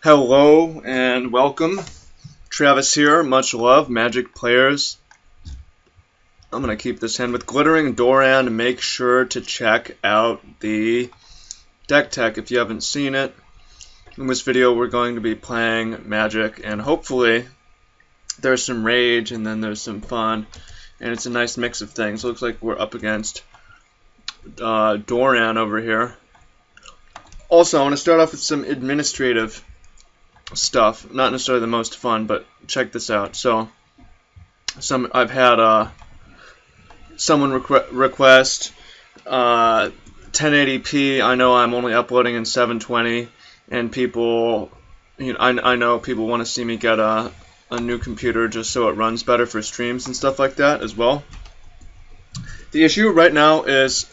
Hello and welcome. Travis here, much love, Magic players. I'm going to keep this hand with Glittering Doran. Make sure to check out the deck tech if you haven't seen it. In this video we're going to be playing Magic, and hopefully there's some rage and then there's some fun, and it's a nice mix of things. Looks like we're up against Doran over here. Also, I want to start off with some administrative stuff. Not necessarily the most fun, but check this out. So, I've had someone request 1080p. I know I'm only uploading in 720, and people, I know people want to see me get a new computer just so it runs better for streams and stuff like that as well. The issue right now is,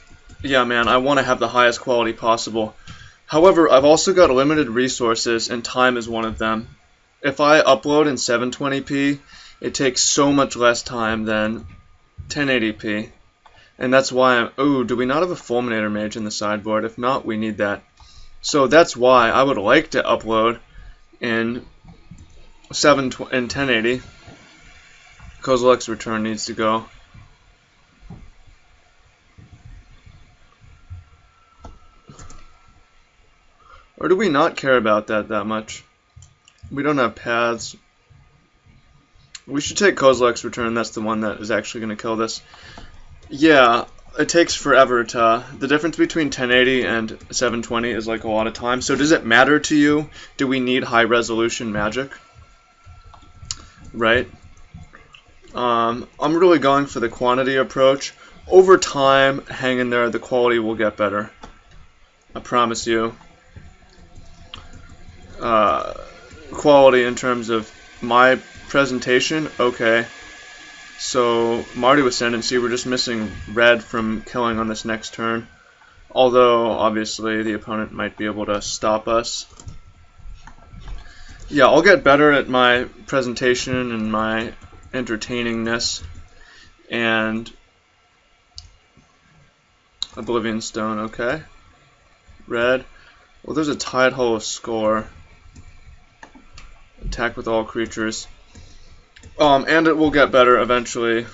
yeah, man, I want to have the highest quality possible. However, I've also got limited resources, and time is one of them. If I upload in 720p, it takes so much less time than 1080p. And that's why do we not have a Fulminator Mage in the sideboard? If not, we need that. So that's why I would like to upload in 1080. Kozilek's Return needs to go. Or do we not care about that much? We don't have paths. We should take Kozilek's Return. That's the one that is actually going to kill this. Yeah, it takes forever to... The difference between 1080 and 720 is like a lot of time. So does it matter to you? Do we need high resolution Magic? Right? I'm really going for the quantity approach. Over time, hang in there, the quality will get better. I promise you. Quality in terms of my presentation, okay. So Marty Ascendancy, we're just missing red from killing on this next turn. Although obviously the opponent might be able to stop us. Yeah, I'll get better at my presentation and my entertainingness. And Oblivion Stone, okay. Red. Well, there's a Tidehollow Score. Attack with all creatures. And it will get better eventually.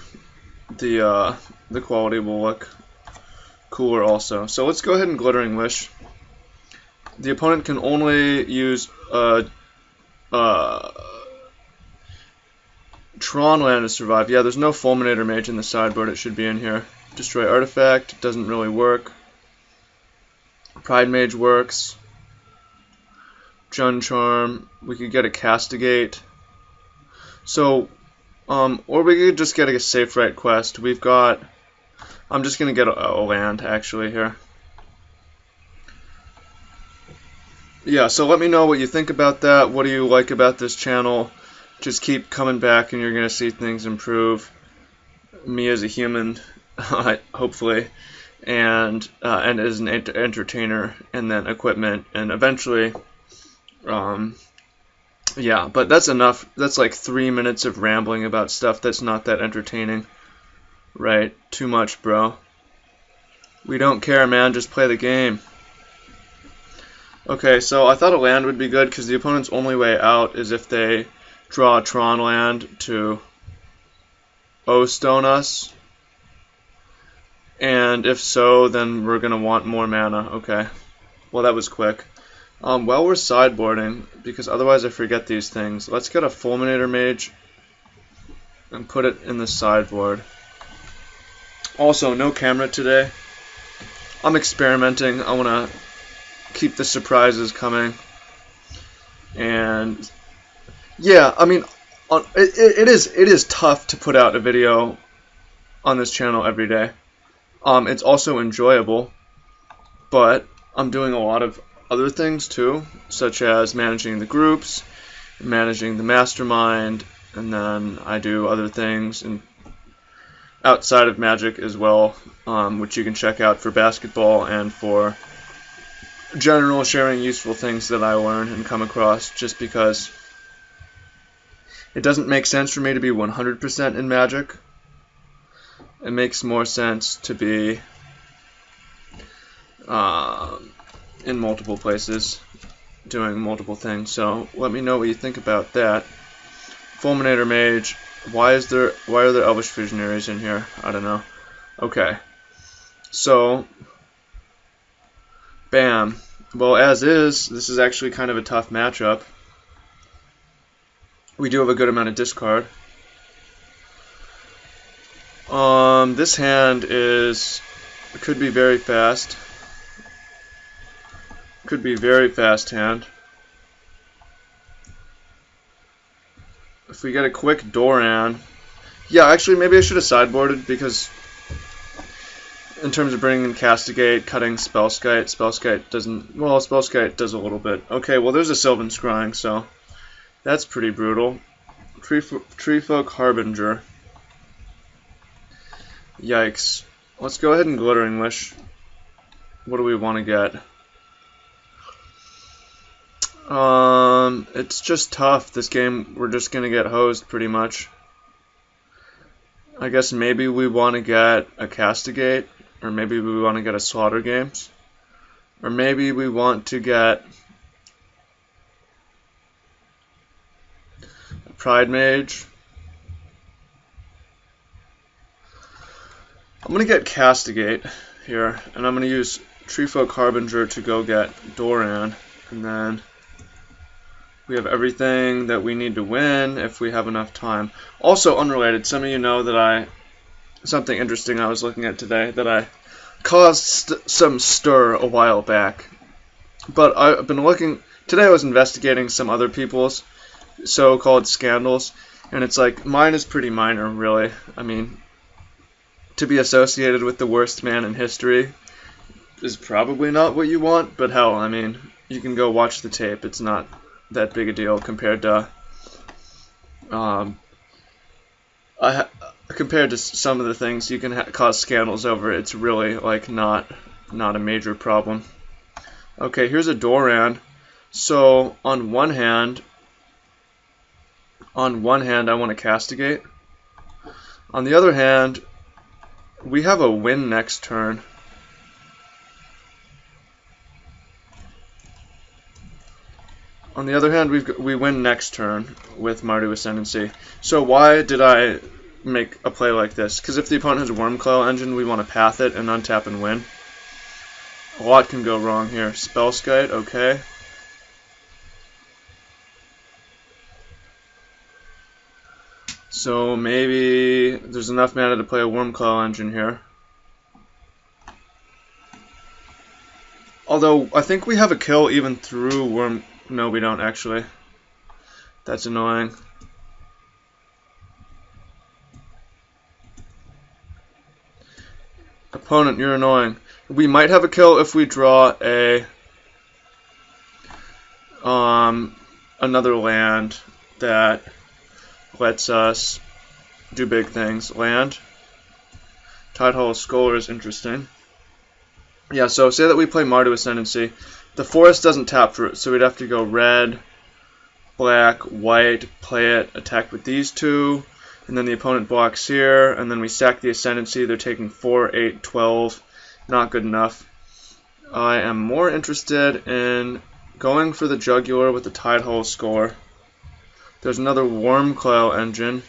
The quality will look cooler also. So let's go ahead and Glittering Wish. The opponent can only use Tron land to survive. Yeah, there's no Fulminator Mage in the sideboard. It should be in here. Destroy Artifact doesn't really work. Pride Mage works. Jund Charm. We could get a Castigate. So, or we could just get a Safe Right quest. We've got... I'm just going to get a land, actually, here. Yeah, so let me know what you think about that. What do you like about this channel? Just keep coming back and you're going to see things improve. Me as a human, hopefully. And as an entertainer, and then equipment, and eventually, yeah, but that's enough. That's like 3 minutes of rambling about stuff that's not that entertaining, right? Too much, bro. We don't care, man, just play the game. Okay, so I thought a land would be good, because the opponent's only way out is if they draw a Tron land to O-Stone us. And if so, then we're going to want more mana. Okay. Well, that was quick. While we're sideboarding, because otherwise I forget these things, let's get a Fulminator Mage and put it in the sideboard. Also, no camera today. I'm experimenting. I want to keep the surprises coming. And, yeah, I mean, it is tough to put out a video on this channel every day. It's also enjoyable, but I'm doing a lot of other things too, such as managing the groups, managing the mastermind, and then I do other things outside of Magic as well, which you can check out for basketball and for general sharing useful things that I learn and come across, just because it doesn't make sense for me to be 100% in Magic. It makes more sense to be in multiple places. doing multiple things. So let me know what you think about that. Fulminator Mage. Why are there Elvish Visionaries in here? I don't know. Okay. So bam. Well, as is, this is actually kind of a tough matchup. We do have a good amount of discard. This hand could be very fast. Could be very fast hand. If we get a quick Doran, yeah, actually maybe I should have sideboarded, because in terms of bringing in Castigate, cutting Spellskite doesn't, well, Spellskite does a little bit. Okay, well there's a Sylvan Scrying, so that's pretty brutal. Treefolk Harbinger. Yikes. Let's go ahead and Glittering Wish. What do we want to get? It's just tough. This game, we're just going to get hosed pretty much. I guess maybe we want to get a Castigate, or maybe we want to get a Slaughter Games, or maybe we want to get a Pride Mage. I'm going to get Castigate here, and I'm going to use Treefolk Harbinger to go get Doran, and then we have everything that we need to win if we have enough time. Also unrelated, some of you know that something interesting I was looking at today, that I caused some stir a while back. But I've been looking, today I was investigating some other people's so-called scandals, and it's like, mine is pretty minor, really. I mean, to be associated with the worst man in history is probably not what you want, but hell, I mean, you can go watch the tape. It's not that big a deal compared to compared to some of the things you can cause scandals over. It's really like not a major problem. Okay, here's a Doran. So on one hand I want to Castigate. On the other hand, we have a win next turn. On the other hand, we win next turn with Mardu Ascendancy. So why did I make a play like this? Because if the opponent has a Wormcoil Engine, we want to path it and untap and win. A lot can go wrong here. Spellskite, okay. So maybe there's enough mana to play a Wormcoil Engine here. Although, I think we have a kill even through Worm... No, we don't, actually. That's annoying. Opponent, you're annoying. We might have a kill if we draw a... another land that lets us do big things. Land. Tidehall Scholar is interesting. Yeah, so say that we play Mardu Ascendancy. The forest doesn't tap for it, so we'd have to go red, black, white, play it, attack with these two, and then the opponent blocks here, and then we sack the Ascendancy. They're taking 4, 8, 12. Not good enough. I am more interested in going for the Jugular with the Tidehall Scholar. There's another Wormcoil Engine.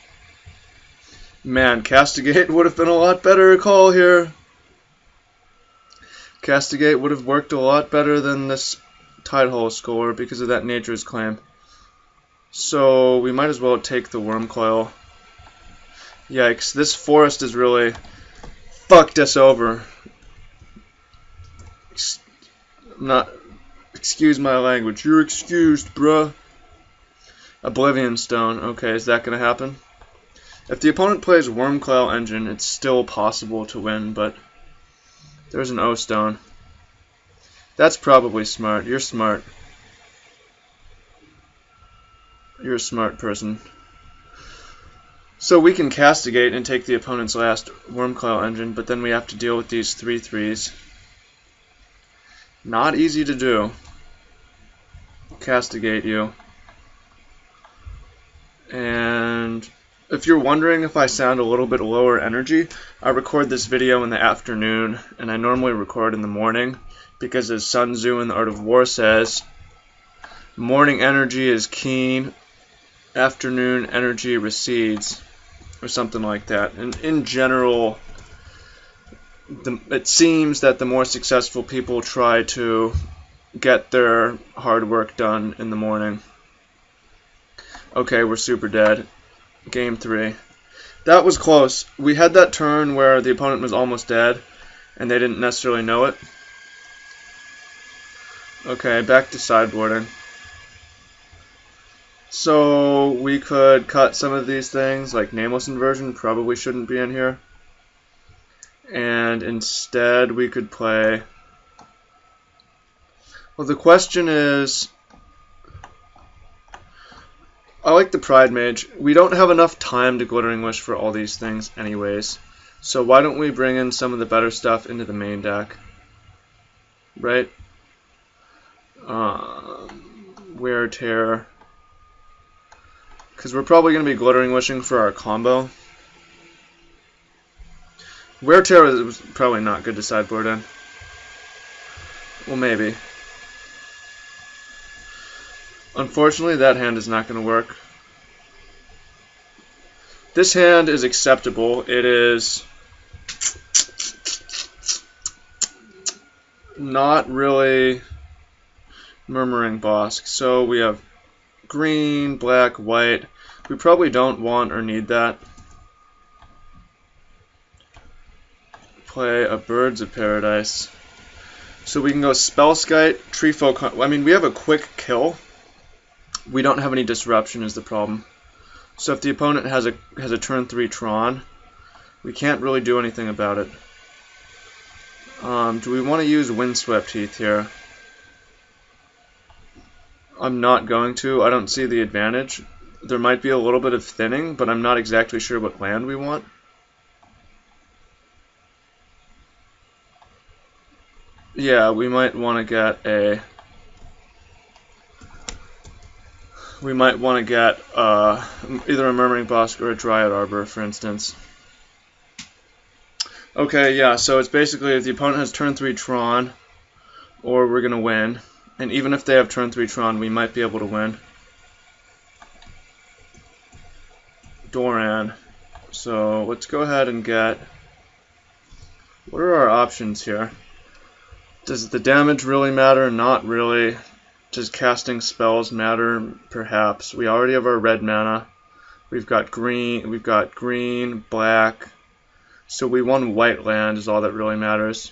Man, Castigate would have been a lot better call here. Castigate would have worked a lot better than this Tidehall Scholar because of that Nature's Claim. So we might as well take the Wormcoil. Yikes, this forest has really fucked us over. Excuse my language. You're excused, bruh. Oblivion Stone. Okay, is that going to happen? If the opponent plays Wormcoil Engine, it's still possible to win, but there's an O-Stone. That's probably smart. You're smart. You're a smart person. So we can Castigate and take the opponent's last Wormcoil Engine, but then we have to deal with these 3/3s. Not easy to do. Castigate you. And if you're wondering if I sound a little bit lower energy, I record this video in the afternoon, and I normally record in the morning, because as Sun Tzu in The Art of War says, Morning energy is keen, afternoon energy recedes, or something like that. And in general, it seems that the more successful people try to get their hard work done in the morning. Okay, we're super dead. Game 3. That was close. We had that turn where the opponent was almost dead, and they didn't necessarily know it. Okay, back to sideboarding. So we could cut some of these things, like Nameless Inversion probably shouldn't be in here. And instead we could play... Well, the question is... I like the Pride Mage. We don't have enough time to Glittering Wish for all these things anyways. So why don't we bring in some of the better stuff into the main deck? Right? Wear Tear. Because we're probably going to be Glittering Wishing for our combo. Wear Tear was probably not good to sideboard in. Well, maybe. Unfortunately, that hand is not going to work. This hand is acceptable. It is not really Murmuring Bosk. So we have green, black, white. We probably don't want or need that. Play a Birds of Paradise. So we can go Spellskite, Treefolk. I mean, we have a quick kill. We don't have any disruption is the problem. So if the opponent has a turn 3 Tron, we can't really do anything about it. Do we want to use Windswept Heath here? I'm not going to. I don't see the advantage. There might be a little bit of thinning, but I'm not exactly sure what land we want. Yeah, we might want to get a... We might want to get either a Murmuring Bosk or a Dryad Arbor, for instance. Okay, yeah, so it's basically if the opponent has turn 3 Tron, or we're going to win. And even if they have turn 3 Tron, we might be able to win. Doran. So let's go ahead and get... What are our options here? Does the damage really matter? Not really. Does casting spells matter? Perhaps. We already have our red mana. We've got green, black. So we won white land is all that really matters.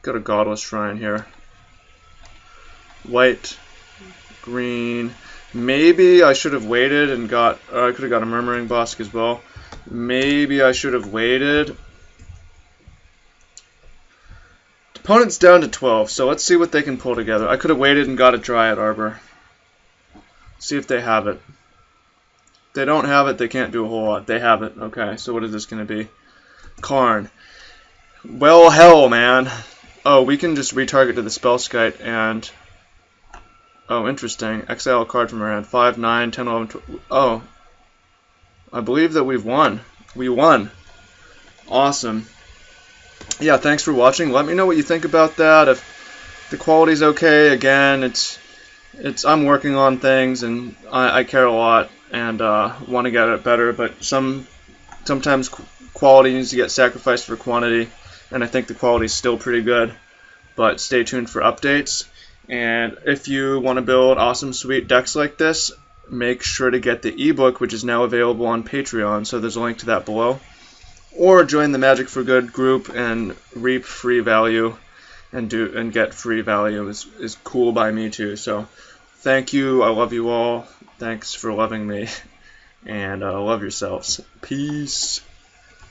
Got a Godless Shrine here. White, green. Maybe I should have waited and got... I could have got a Murmuring Bosk as well. Maybe I should have waited. Opponent's down to 12, so let's see what they can pull together. I could have waited and got a Dryad Arbor. See if they have it. If they don't have it, they can't do a whole lot. They have it. Okay, so what is this going to be? Karn. Well, hell, man. Oh, we can just retarget to the Spellskite and... Oh, interesting. Exile a card from our hand. 5, 9, 10, 11, 12... Oh. I believe that we've won. We won. Awesome. Yeah, thanks for watching. Let me know what you think about that. If the quality's okay, again, I'm working on things and I care a lot and want to get it better, but sometimes quality needs to get sacrificed for quantity, and I think the quality's still pretty good. But stay tuned for updates. And if you want to build awesome, sweet decks like this, make sure to get the ebook, which is now available on Patreon. So there's a link to that below. Or join the Magic for Good group and reap free value and get free value is cool by me too. So thank you. I love you all. Thanks for loving me. And love yourselves. Peace.